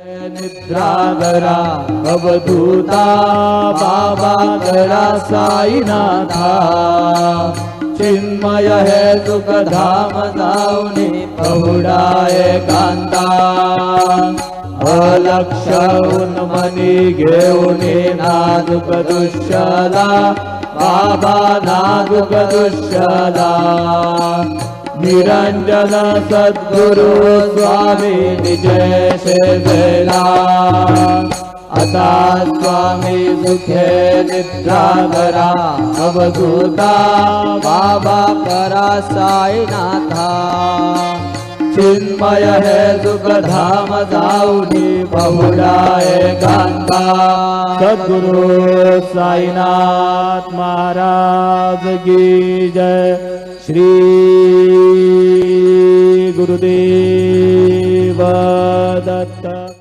निद्रागरा अवधूता बाबा गरा साईनाथा चिन्मय है सुख धाम जाऊनी पहुडा एकांता अलक्ष उन्मनी घेऊनी नाजुक दुष्यला बाबा नाजुक दुष्यला निरंजन सद्गुरु स्वामी विजय सेवेला आता स्वामी सुखे निद्रागरा अवधूता बाबा करा साईनाथा चिन्मय है सुख धाम जाऊनी बहुडा एकांता सद्गुरु साईनाथ महाराज की जय। श्री गुरुदेव दत्त।